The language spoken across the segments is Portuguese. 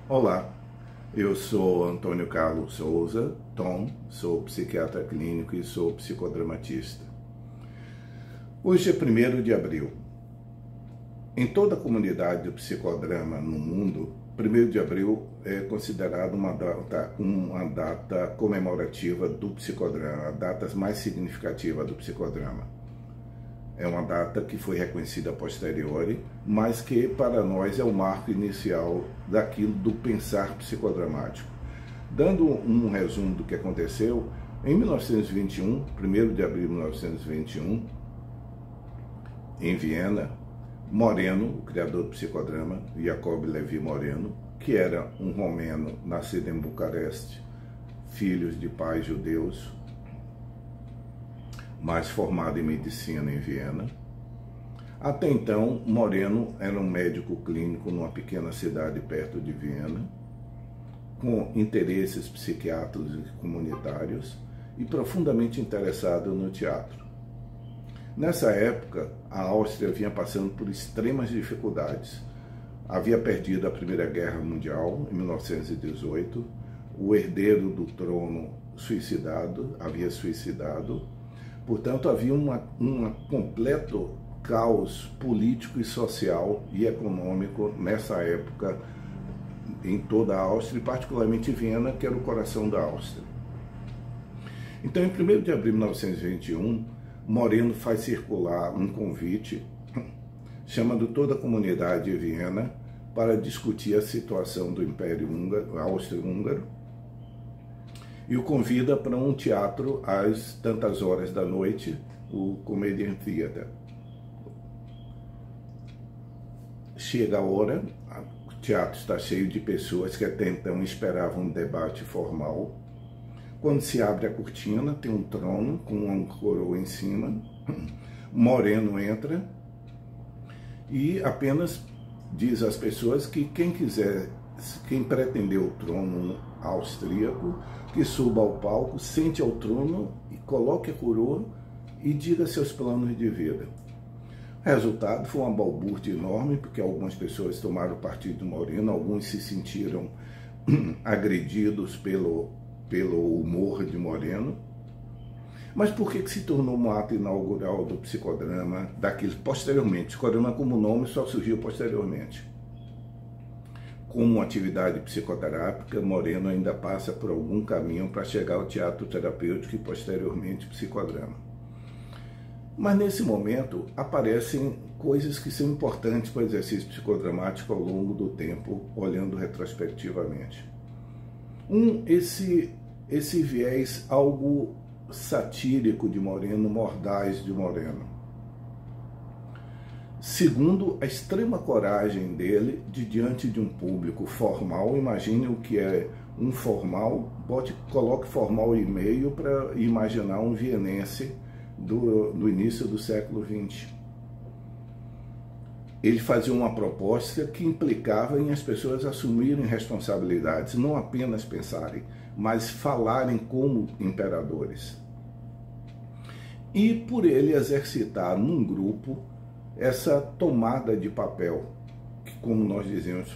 Olá, eu sou Antônio Carlos Souza, Tom, sou psiquiatra clínico e sou psicodramatista. Hoje é 1º de abril. Em toda a comunidade do psicodrama no mundo, 1º de abril é considerado uma data comemorativa do psicodrama, a data mais significativa do psicodrama. É uma data que foi reconhecida a posteriori, mas que para nós é o marco inicial daquilo do pensar psicodramático. Dando um resumo do que aconteceu, em 1921, 1º de abril de 1921, em Viena, Moreno, o criador do psicodrama, Jacob Levi Moreno, que era um romeno nascido em Bucareste, filhos de pais judeus, mas formado em medicina em Viena. Até então, Moreno era um médico clínico numa pequena cidade perto de Viena, com interesses psiquiátricos e comunitários e profundamente interessado no teatro. Nessa época, a Áustria vinha passando por extremas dificuldades. Havia perdido a Primeira Guerra Mundial, em 1918, o herdeiro do trono havia suicidado. Portanto, havia um completo caos político e social e econômico nessa época em toda a Áustria, e particularmente Viena, que era o coração da Áustria. Então, em 1º de abril de 1921, Moreno faz circular um convite, chamando toda a comunidade de Viena para discutir a situação do Império Austro-Húngaro, e o convida para um teatro às tantas horas da noite, o Comedian Theater. Chega a hora, o teatro está cheio de pessoas que até então esperavam um debate formal. Quando se abre a cortina, tem um trono com uma coroa em cima, Moreno entra e apenas diz às pessoas que quem pretender o trono austríaco, que suba ao palco, sente ao trono e coloque a coroa e diga seus planos de vida. O resultado foi uma balbúrdia enorme, porque algumas pessoas tomaram partido de Moreno, alguns se sentiram agredidos pelo humor de Moreno. Mas por que se tornou um ato inaugural do psicodrama posteriormente? O psicodrama como nome só surgiu posteriormente. Como atividade psicoterápica, Moreno ainda passa por algum caminho para chegar ao teatro terapêutico e posteriormente psicodrama. Mas nesse momento aparecem coisas que são importantes para o exercício psicodramático ao longo do tempo, olhando retrospectivamente. Esse viés algo satírico de Moreno, mordaz de Moreno. Segundo, a extrema coragem dele de diante de um público formal. Imagine o que é um formal, coloque formal e meio para imaginar um vienense do início do século XX. Ele fazia uma proposta que implicava em as pessoas assumirem responsabilidades, não apenas pensarem, mas falarem como imperadores. E por ele exercitar num grupo essa tomada de papel, que, como nós dizemos,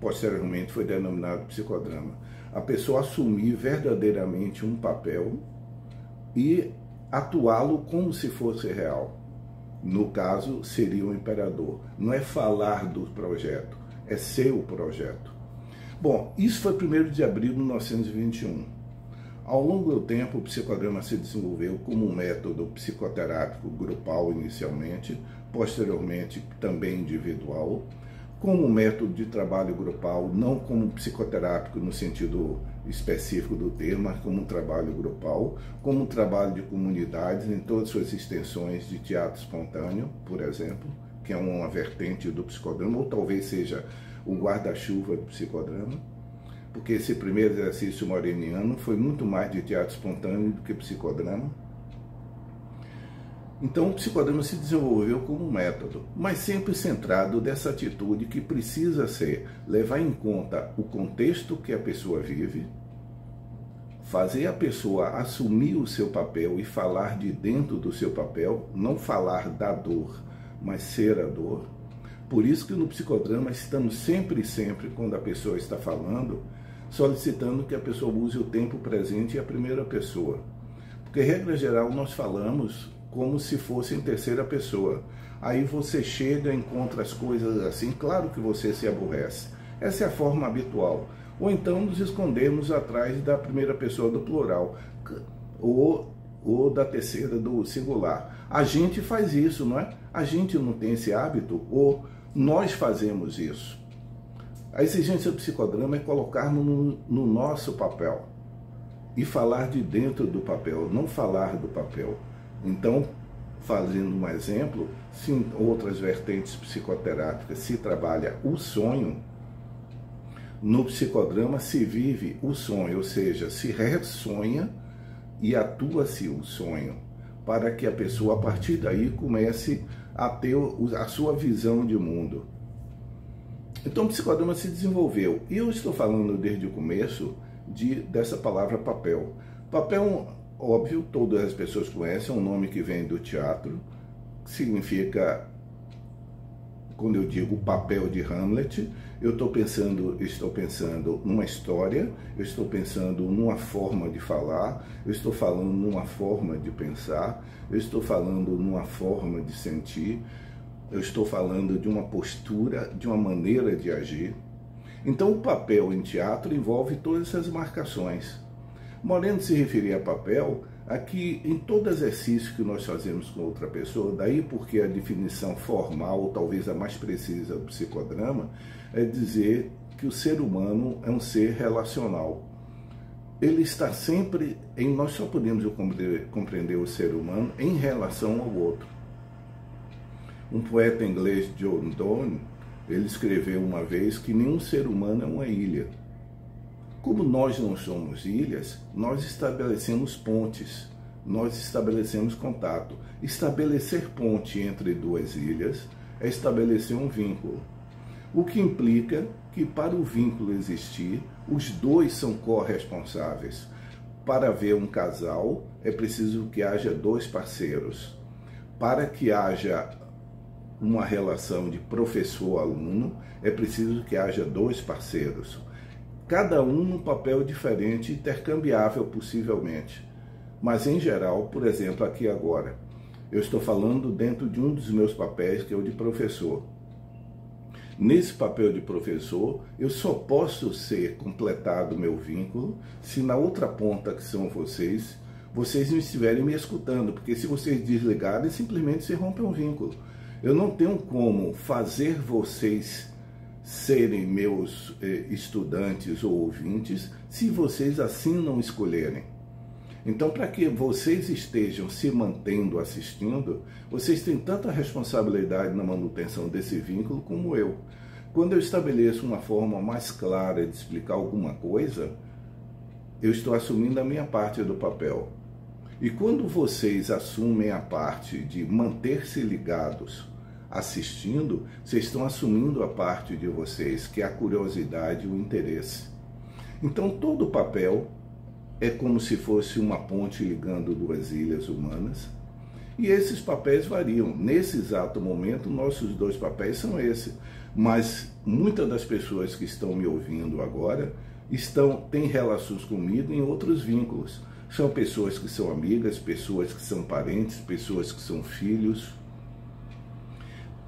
posteriormente foi denominado psicodrama. A pessoa assumir verdadeiramente um papel e atuá-lo como se fosse real. No caso, seria o imperador. Não é falar do projeto, é ser o projeto. Bom, isso foi 1º de abril de 1921. Ao longo do tempo, o psicodrama se desenvolveu como um método psicoterápico grupal inicialmente, posteriormente também individual, como um método de trabalho grupal, não como psicoterápico no sentido específico do termo, mas como um trabalho grupal, como um trabalho de comunidades em todas suas extensões, de teatro espontâneo, por exemplo, que é uma vertente do psicodrama, ou talvez seja o guarda-chuva do psicodrama, porque esse primeiro exercício moreniano foi muito mais de teatro espontâneo do que psicodrama. Então o psicodrama se desenvolveu como um método, mas sempre centrado dessa atitude que precisa ser levar em conta o contexto que a pessoa vive, fazer a pessoa assumir o seu papel e falar de dentro do seu papel, não falar da dor, mas ser a dor, Por isso que no psicodrama estamos sempre, quando a pessoa está falando, solicitando que a pessoa use o tempo presente e a primeira pessoa. Porque, regra geral, nós falamos como se fosse em terceira pessoa. Aí você chega, encontra as coisas assim, claro que você se aborrece. Essa é a forma habitual. Ou então nos escondemos atrás da primeira pessoa do plural, ou da terceira do singular. A gente faz isso, não é? A gente não tem esse hábito, ou nós fazemos isso. A exigência do psicodrama é colocarmos no nosso papel e falar de dentro do papel, não falar do papel. Então, fazendo um exemplo, se em outras vertentes psicoterápicas se trabalha o sonho, no psicodrama se vive o sonho, ou seja, se ressonha e atua-se o sonho, para que a pessoa, a partir daí, comece a ter a sua visão de mundo. Então o psicodrama se desenvolveu. E eu estou falando desde o começo dessa palavra papel. Papel, óbvio, todas as pessoas conhecem, é um nome que vem do teatro, significa, quando eu digo papel de Hamlet, eu estou pensando numa história, eu estou pensando numa forma de falar, eu estou falando numa forma de pensar, eu estou falando numa forma de sentir, eu estou falando de uma postura, de uma maneira de agir. Então o papel em teatro envolve todas essas marcações. Moreno se referia a papel aqui em todo exercício que nós fazemos com outra pessoa, daí porque a definição formal, ou talvez a mais precisa do psicodrama, é dizer que o ser humano é um ser relacional. Ele está sempre nós só podemos compreender o ser humano em relação ao outro. Um poeta inglês, John Donne, ele escreveu uma vez que nenhum ser humano é uma ilha. Como nós não somos ilhas, nós estabelecemos pontes, nós estabelecemos contato. Estabelecer ponte entre duas ilhas é estabelecer um vínculo. O que implica que para o vínculo existir, os dois são corresponsáveis. Para haver um casal, é preciso que haja dois parceiros. Para que haja uma relação de professor-aluno, é preciso que haja dois parceiros. Cada um num papel diferente, intercambiável possivelmente. Mas em geral, por exemplo, aqui agora, eu estou falando dentro de um dos meus papéis, que é o de professor. Nesse papel de professor, eu só posso ser completado o meu vínculo se na outra ponta, que são vocês não estiverem me escutando, porque se vocês desligarem, simplesmente se rompe um vínculo. Eu não tenho como fazer vocês serem meus estudantes ou ouvintes se vocês assim não escolherem. Então, para que vocês estejam se mantendo assistindo, vocês têm tanta responsabilidade na manutenção desse vínculo como eu. Quando eu estabeleço uma forma mais clara de explicar alguma coisa, eu estou assumindo a minha parte do papel. E quando vocês assumem a parte de manter-se ligados, assistindo, vocês estão assumindo a parte de vocês, que é a curiosidade e o interesse. Então, todo papel é como se fosse uma ponte ligando duas ilhas humanas, e esses papéis variam. Nesse exato momento, nossos dois papéis são esses, mas muitas das pessoas que estão me ouvindo agora têm relações comigo em outros vínculos. São pessoas que são amigas, pessoas que são parentes, pessoas que são filhos,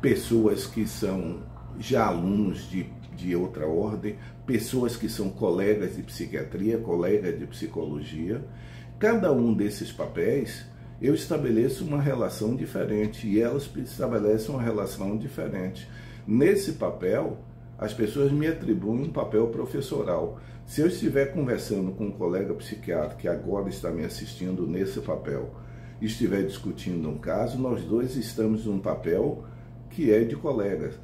pessoas que são já alunos de outra ordem, pessoas que são colegas de psiquiatria, colegas de psicologia. Cada um desses papéis, eu estabeleço uma relação diferente e elas estabelecem uma relação diferente. Nesse papel, as pessoas me atribuem um papel professoral. Se eu estiver conversando com um colega psiquiatra que agora está me assistindo nesse papel e estiver discutindo um caso, nós dois estamos num papel que é de colegas.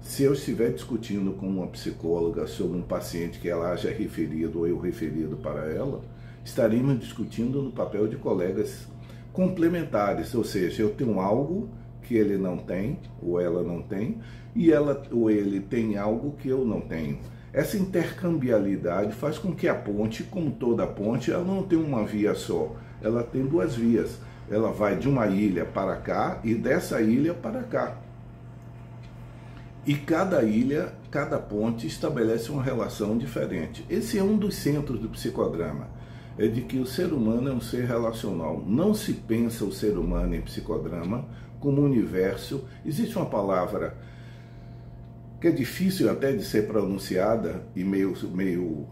Se eu estiver discutindo com uma psicóloga sobre um paciente que ela haja referido ou eu referido para ela, estaremos discutindo no papel de colegas complementares, ou seja, eu tenho algo que ele não tem, ou ela não tem, e ela ou ele tem algo que eu não tenho. Essa intercambialidade faz com que a ponte, como toda ponte, ela não tem uma via só, ela tem duas vias. Ela vai de uma ilha para cá e dessa ilha para cá. E cada ilha, cada ponte estabelece uma relação diferente. Esse é um dos centros do psicodrama, é de que o ser humano é um ser relacional. Não se pensa o ser humano em psicodrama como universo. Existe uma palavra que é difícil até de ser pronunciada e meio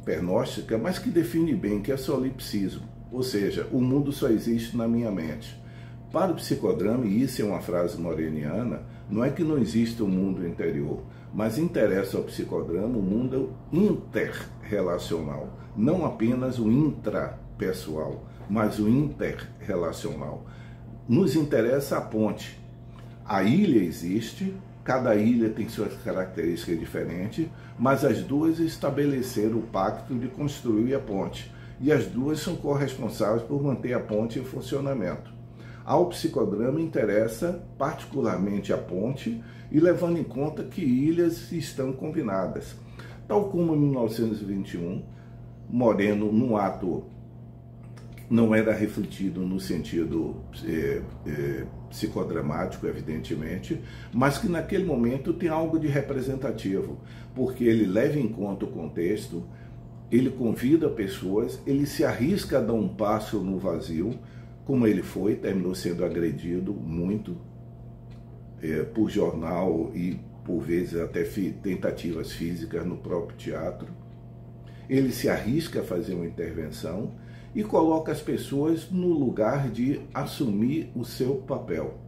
pernóstica, mas que define bem, que é solipsismo. Ou seja, o mundo só existe na minha mente. Para o psicodrama, e isso é uma frase moreniana, não é que não exista um mundo interior, mas interessa ao psicodrama o mundo interrelacional, não apenas o intrapessoal, mas o interrelacional. Nos interessa a ponte. A ilha existe, cada ilha tem suas características diferentes, mas as duas estabeleceram o pacto de construir a ponte, e as duas são corresponsáveis por manter a ponte em funcionamento. Ao psicodrama interessa particularmente a ponte e levando em conta que ilhas estão combinadas. Tal como em 1921, Moreno, num ato não era refletido no sentido psicodramático, evidentemente, mas que naquele momento tem algo de representativo, porque ele leva em conta o contexto, ele convida pessoas, ele se arrisca a dar um passo no vazio, como ele foi, terminou sendo agredido muito por jornal e por vezes até tentativas físicas no próprio teatro. Ele se arrisca a fazer uma intervenção e coloca as pessoas no lugar de assumir o seu papel,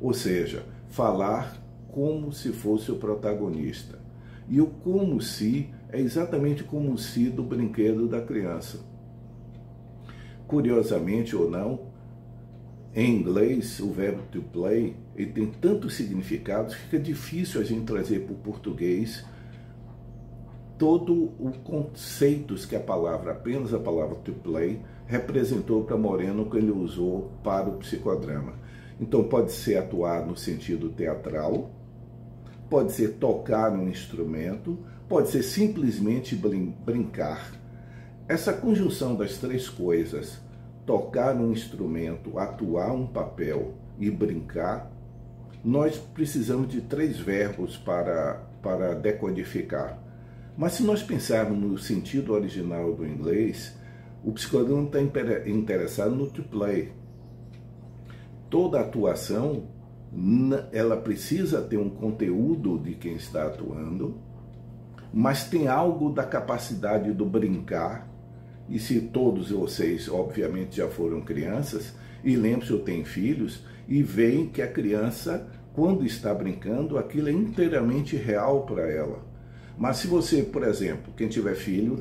ou seja, falar como se fosse o protagonista. E o como se é exatamente como se do brinquedo da criança. Curiosamente ou não, em inglês, o verbo to play ele tem tantos significados que fica difícil a gente trazer para o português todo os conceitos que a palavra, apenas a palavra to play, representou para Moreno que ele usou para o psicodrama. Então pode ser atuar no sentido teatral, pode ser tocar um instrumento, pode ser simplesmente brincar. Essa conjunção das três coisas, tocar um instrumento, atuar um papel e brincar, nós precisamos de três verbos para decodificar. Mas se nós pensarmos no sentido original do inglês, o psicodrama está interessado no to play. Toda atuação, ela precisa ter um conteúdo de quem está atuando, mas tem algo da capacidade do brincar. E se todos vocês, obviamente, já foram crianças, e lembre-se, eu tenho filhos, e veem que a criança, quando está brincando, aquilo é inteiramente real para ela. Mas se você, por exemplo, quem tiver filho,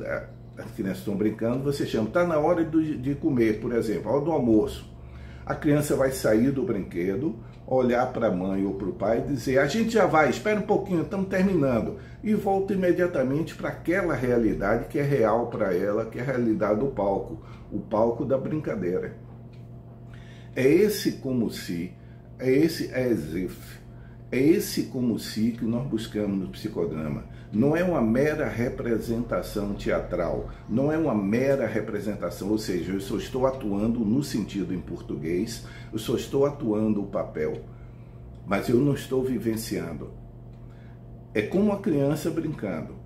as crianças estão brincando, você chama, está na hora de comer, por exemplo, a hora do almoço. A criança vai sair do brinquedo, olhar para a mãe ou para o pai e dizer, a gente já vai, espera um pouquinho, estamos terminando. E volta imediatamente para aquela realidade que é real para ela, que é a realidade do palco, o palco da brincadeira. É esse como se, é esse as if, é esse como se que nós buscamos no psicodrama. Não é uma mera representação teatral, não é uma mera representação, ou seja, eu só estou atuando no sentido em português, eu só estou atuando o papel, mas eu não estou vivenciando. É como a criança brincando,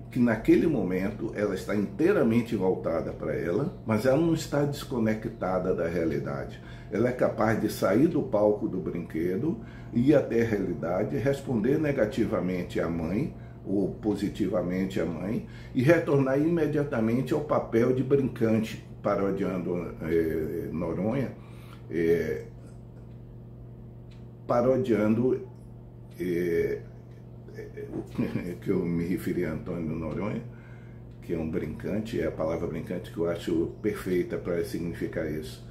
que naquele momento ela está inteiramente voltada para ela, mas ela não está desconectada da realidade. Ela é capaz de sair do palco do brinquedo, ir até a realidade, responder negativamente à mãe, ou positivamente à mãe, e retornar imediatamente ao papel de brincante, parodiando Noronha, parodiando que eu me referi a Antônio Noronha, que é um brincante, é a palavra brincante que eu acho perfeita para significar isso.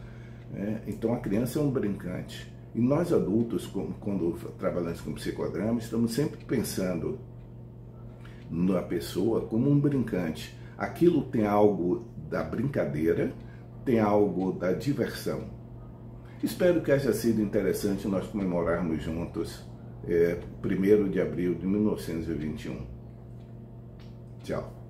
Então a criança é um brincante. E nós adultos, quando trabalhamos com psicodrama, estamos sempre pensando na pessoa como um brincante. Aquilo tem algo da brincadeira, tem algo da diversão. Espero que haja sido interessante nós comemorarmos juntos 1º de abril de 1921. Tchau.